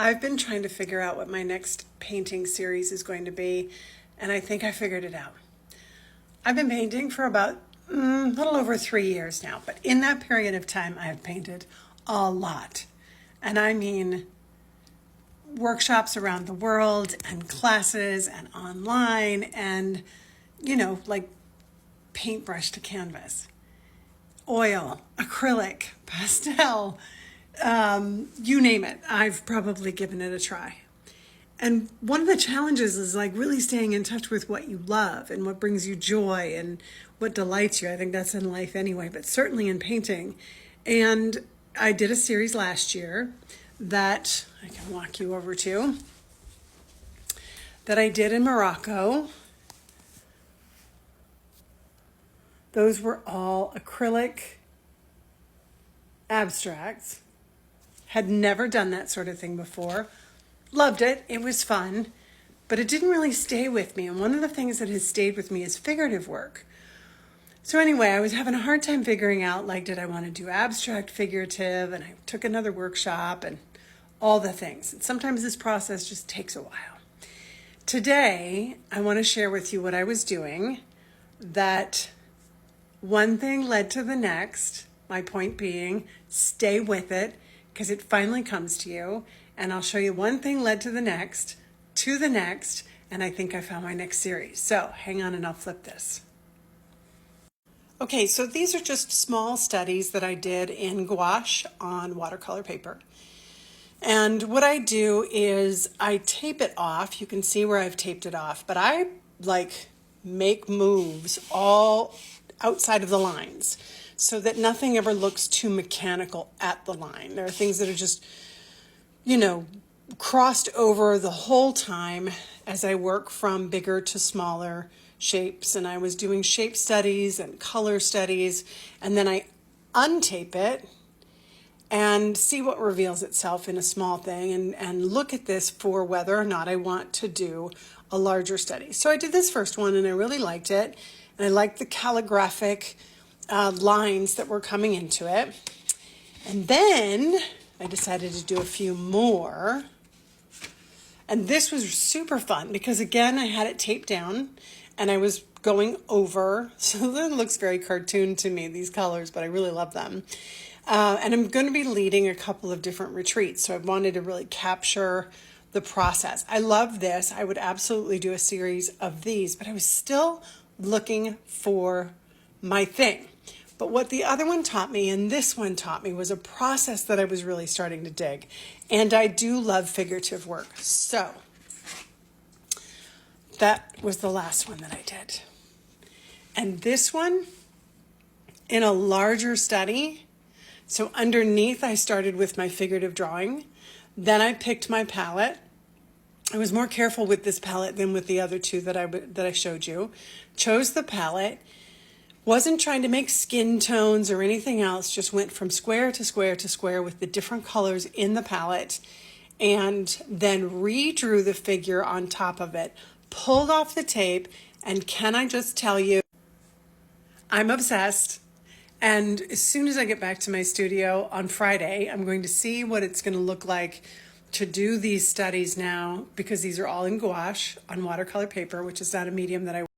I've been trying to figure out what my next painting series is going to be, and I think I figured it out. I've been painting for about a little over 3 years now, but in that period of time, I have painted a lot. And I mean workshops around the world and classes and online and, like paintbrush to canvas, oil, acrylic, pastel, you name it. I've probably given it a try. And one of the challenges is like really staying in touch with what you love and what brings you joy and what delights you. I think that's in life anyway, but certainly in painting. And I did a series last year that I can walk you over to, that I did in Morocco. Those were all acrylic abstracts. Had never done that sort of thing before. Loved it. It was fun, but it didn't really stay with me. And one of the things that has stayed with me is figurative work. So anyway, I was having a hard time figuring out, like, did I want to do abstract, figurative? And I took another workshop and all the things. And sometimes this process just takes a while. Today, I want to share with you what I was doing, that one thing led to the next. My point being, stay with it, because it finally comes to you. And I'll show you one thing led to the next, and I think I found my next series. So hang on and I'll flip this. Okay, so these are just small studies that I did in gouache on watercolor paper. And what I do is I tape it off. You can see where I've taped it off, but I make moves all outside of the lines so that nothing ever looks too mechanical at the line. There are things that are just, crossed over the whole time as I work from bigger to smaller shapes. And I was doing shape studies and color studies, and then I untape it and see what reveals itself in a small thing and look at this for whether or not I want to do a larger study. So I did this first one and I really liked it. And I liked the calligraphic lines that were coming into it. And then I decided to do a few more. And this was super fun because, again, I had it taped down and I was going over. So that looks very cartoon to me, these colors, but I really love them. And I'm going to be leading a couple of different retreats. So I wanted to really capture the process. I love this. I would absolutely do a series of these, but I was still looking for my thing. But what the other one taught me and this one taught me was a process that I was really starting to dig. And I do love figurative work. So that was the last one that I did. And this one in a larger study. So underneath I started with my figurative drawing. Then I picked my palette. I was more careful with this palette than with the other two that I showed you. Chose the palette. Wasn't trying to make skin tones or anything else, just went from square to square to square with the different colors in the palette, and then redrew the figure on top of it, pulled off the tape, and can I just tell you, I'm obsessed. And as soon as I get back to my studio on Friday, I'm going to see what it's going to look like to do these studies now, because these are all in gouache on watercolor paper, which is not a medium that I